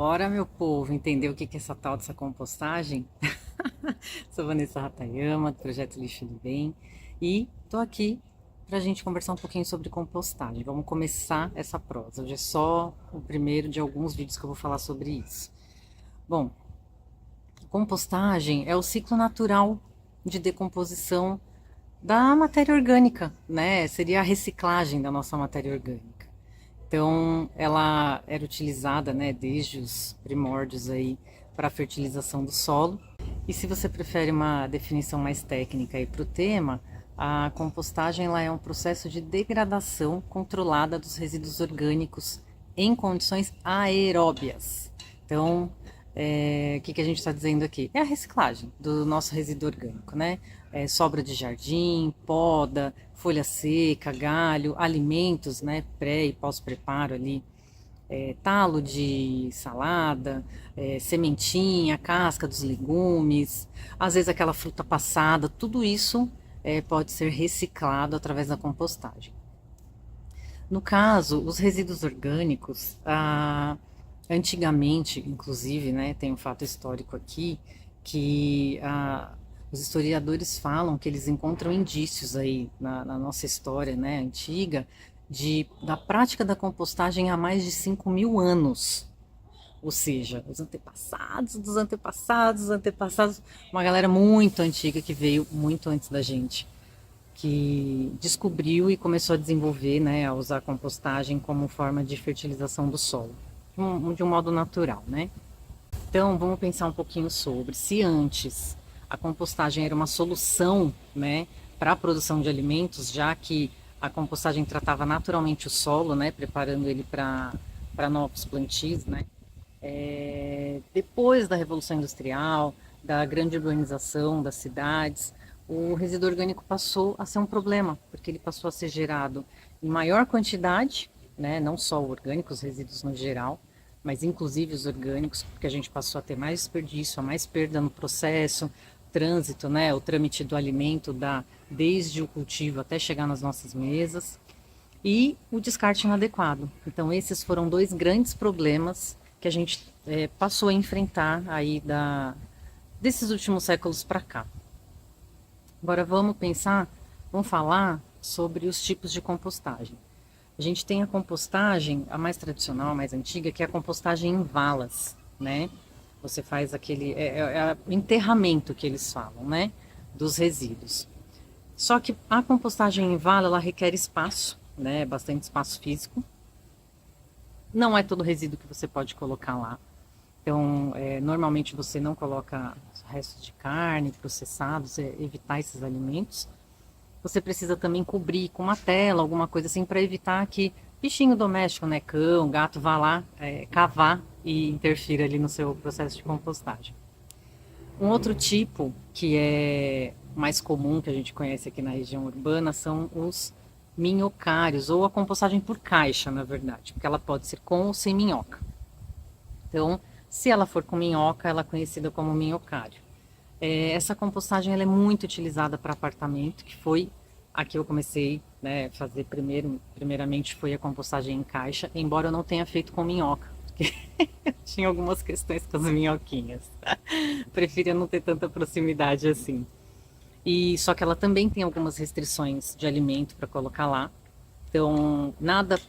Bora, meu povo, entender o que é essa tal dessa compostagem? Sou Vanessa Hatayama, do Projeto Lixo do Bem, e tô aqui pra gente conversar um pouquinho sobre compostagem. Vamos começar essa prosa. Hoje é só o primeiro de alguns vídeos que eu vou falar sobre isso. Bom, compostagem é o ciclo natural de decomposição da matéria orgânica, né? Seria a reciclagem da nossa matéria orgânica. Então, ela era utilizada, né, desde os primórdios aí para a fertilização do solo. E se você prefere uma definição mais técnica aí para o tema, a compostagem ela é um processo de degradação controlada dos resíduos orgânicos em condições aeróbias. Então, o que a gente está dizendo aqui? É a reciclagem do nosso resíduo orgânico, né? Sobra de jardim, poda, folha seca, galho, alimentos, né? Pré e pós-preparo ali, talo de salada, sementinha, casca dos legumes, às vezes aquela fruta passada, tudo isso pode ser reciclado através da compostagem. No caso, os resíduos orgânicos, antigamente, inclusive, né, tem um fato histórico aqui, que os historiadores falam que eles encontram indícios aí na nossa história, né, antiga, da prática da compostagem há mais de 5.000 anos. Ou seja, os antepassados dos antepassados, dos antepassados, uma galera muito antiga que veio muito antes da gente, que descobriu e começou a desenvolver, né, a usar a compostagem como forma de fertilização do solo, de um modo natural, né? Então, vamos pensar um pouquinho sobre se antes a compostagem era uma solução, né, para a produção de alimentos, já que a compostagem tratava naturalmente o solo, né, preparando ele para novos plantios, né? Depois da Revolução Industrial, da grande urbanização das cidades, o resíduo orgânico passou a ser um problema, porque ele passou a ser gerado em maior quantidade, né, não só o orgânico, os resíduos no geral, mas inclusive os orgânicos, porque a gente passou a ter mais desperdício, a mais perda no processo, trânsito, né, o trâmite do alimento desde o cultivo até chegar nas nossas mesas, e o descarte inadequado. Então, esses foram dois grandes problemas que a gente passou a enfrentar aí desses últimos séculos para cá. Agora vamos falar sobre os tipos de compostagem. A gente tem a compostagem, a mais tradicional, a mais antiga, que é a compostagem em valas, né? Você faz aquele o enterramento que eles falam, né? Dos resíduos. Só que a compostagem em vala ela requer espaço, né? Bastante espaço físico. Não é todo resíduo que você pode colocar lá. Então, normalmente você não coloca restos de carne, processados, evitar esses alimentos. Você precisa também cobrir com uma tela, alguma coisa assim, para evitar que bichinho doméstico, né, cão, gato, vá lá cavar e interfira ali no seu processo de compostagem. Um outro tipo que é mais comum, que a gente conhece aqui na região urbana, são os minhocários, ou a compostagem por caixa, na verdade, porque ela pode ser com ou sem minhoca. Então, se ela for com minhoca, ela é conhecida como minhocário. Essa compostagem ela é muito utilizada para apartamento, que foi a que eu comecei, né, a fazer primeiramente foi a compostagem em caixa, embora eu não tenha feito com minhoca, porque tinha algumas questões com as minhoquinhas. Preferia não ter tanta proximidade assim. E só que ela também tem algumas restrições de alimento para colocar lá. Então, nada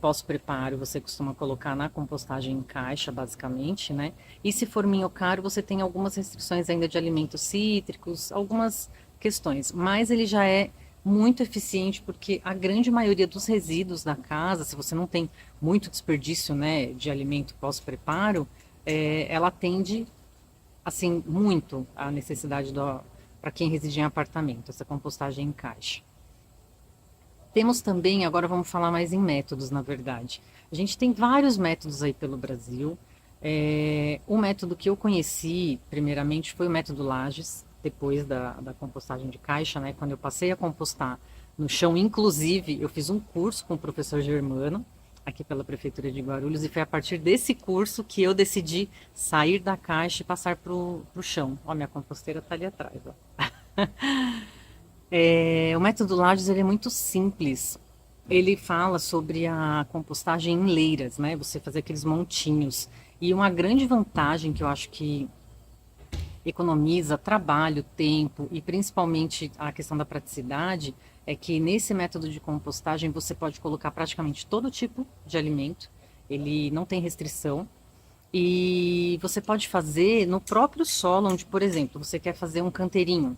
pós-preparo você costuma colocar na compostagem em caixa, basicamente, né? E se for minhocário, você tem algumas restrições ainda de alimentos cítricos, algumas questões. Mas ele já é muito eficiente porque a grande maioria dos resíduos da casa, se você não tem muito desperdício, né, de alimento pós-preparo, ela atende, assim, muito a necessidade para quem reside em apartamento, essa compostagem em caixa. Temos também, agora vamos falar mais em métodos, na verdade. A gente tem vários métodos aí pelo Brasil. O método que eu conheci, primeiramente, foi o método Lages, depois da compostagem de caixa, né? Quando eu passei a compostar no chão, inclusive, eu fiz um curso com o professor Germano, aqui pela Prefeitura de Guarulhos, e foi a partir desse curso que eu decidi sair da caixa e passar para o chão. Ó, minha composteira está ali atrás, ó. O método Lages ele é muito simples. Ele fala sobre a compostagem em leiras, né? Você fazer aqueles montinhos. E uma grande vantagem que eu acho que economiza trabalho, tempo e principalmente a questão da praticidade é que nesse método de compostagem você pode colocar praticamente todo tipo de alimento, ele não tem restrição e você pode fazer no próprio solo, onde, por exemplo, você quer fazer um canteirinho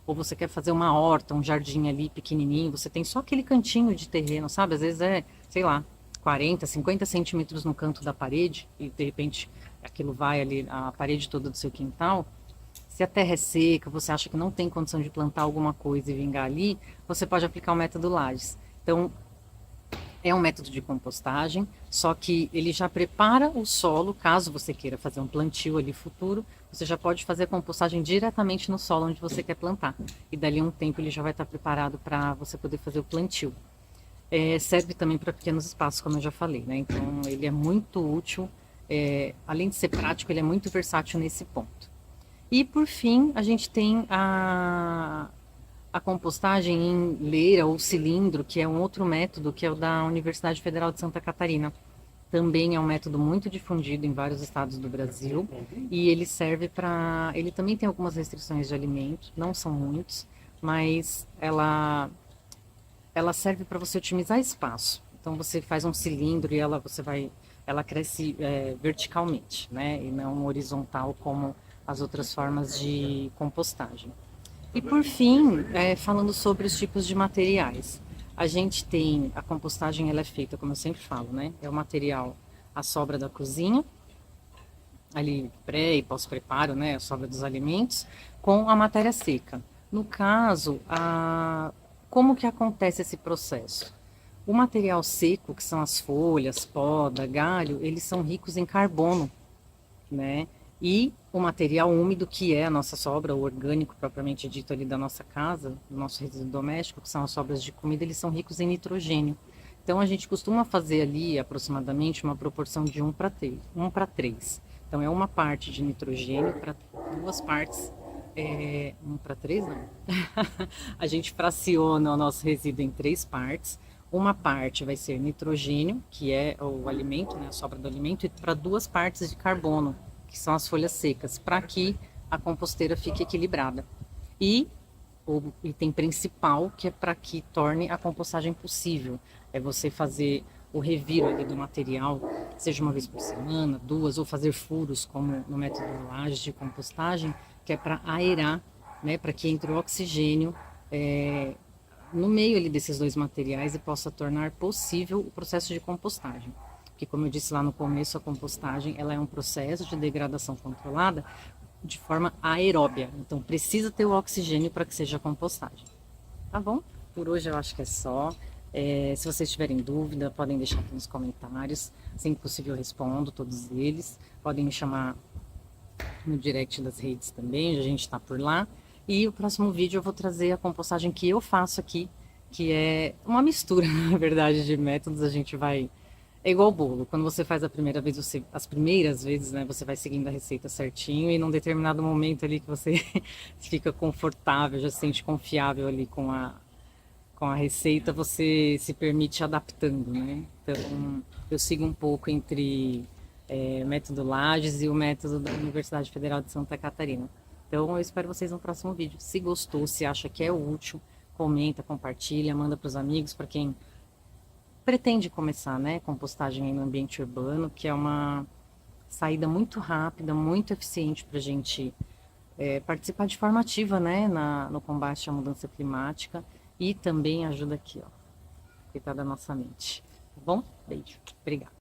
ou você quer fazer uma horta, um jardim ali pequenininho, você tem só aquele cantinho de terreno, sabe? Às vezes é, sei lá, 40, 50 centímetros no canto da parede e de repente aquilo vai ali a parede toda do seu quintal. Se a terra é seca, você acha que não tem condição de plantar alguma coisa e vingar ali, você pode aplicar o método Lages. Então, é um método de compostagem, só que ele já prepara o solo, caso você queira fazer um plantio ali futuro, você já pode fazer a compostagem diretamente no solo onde você quer plantar. E dali a um tempo ele já vai estar preparado para você poder fazer o plantio. Serve também para pequenos espaços, como eu já falei, né? Então ele é muito útil, além de ser prático, ele é muito versátil nesse ponto. E por fim, a gente tem a compostagem em leira ou cilindro, que é um outro método, que é o da Universidade Federal de Santa Catarina. Também é um método muito difundido em vários estados do Brasil e ele serve para. Ele também tem algumas restrições de alimento, não são muitos, mas ela serve para você otimizar espaço. Então você faz um cilindro e ela cresce verticalmente, né? E não horizontal como as outras formas de compostagem. E por fim, falando sobre os tipos de materiais, a gente tem a compostagem, ela é feita, como eu sempre falo, né? É o material, a sobra da cozinha, ali pré e pós-preparo, né? A sobra dos alimentos, com a matéria seca. No caso, como que acontece esse processo? O material seco, que são as folhas, poda, galho, eles são ricos em carbono, né? E o material úmido, que é a nossa sobra, o orgânico propriamente dito ali da nossa casa, do nosso resíduo doméstico, que são as sobras de comida, eles são ricos em nitrogênio. Então a gente costuma fazer ali aproximadamente uma proporção de 1 para 3. Então é uma parte de nitrogênio para duas partes. 1 para 3 não. A gente fraciona o nosso resíduo em três partes. Uma parte vai ser nitrogênio, que é o alimento, né, a sobra do alimento, e para duas partes de carbono, que são as folhas secas, para que a composteira fique equilibrada. E o item principal, que é para que torne a compostagem possível, é você fazer o reviro ali do material, seja uma vez por semana, duas, ou fazer furos, como no método Lages de compostagem, que é para aerar, né, para que entre o oxigênio no meio ali desses dois materiais e possa tornar possível o processo de compostagem. Porque, como eu disse lá no começo, a compostagem ela é um processo de degradação controlada de forma aeróbia. Então, precisa ter o oxigênio para que seja compostagem. Tá bom? Por hoje eu acho que é só. Se vocês tiverem dúvida, podem deixar aqui nos comentários. Assim que possível eu respondo todos eles. Podem me chamar no direct das redes também, a gente está por lá. E o próximo vídeo eu vou trazer a compostagem que eu faço aqui, que é uma mistura, na verdade, de métodos. A gente vai. É igual bolo. Quando você faz a primeira vez, as primeiras vezes, né, você vai seguindo a receita certinho e num determinado momento ali que você fica confortável, já se sente confiável ali com a receita, você se permite adaptando, né? Então, eu sigo um pouco entre o método Lages e o método da Universidade Federal de Santa Catarina. Então, eu espero vocês no próximo vídeo. Se gostou, se acha que é útil, comenta, compartilha, manda para os amigos, para quem pretende começar, né, compostagem no ambiente urbano, que é uma saída muito rápida, muito eficiente para a gente participar de forma ativa, né, no combate à mudança climática e também ajuda aqui, ó, cuidar da nossa mente. Tá bom? Beijo. Obrigada.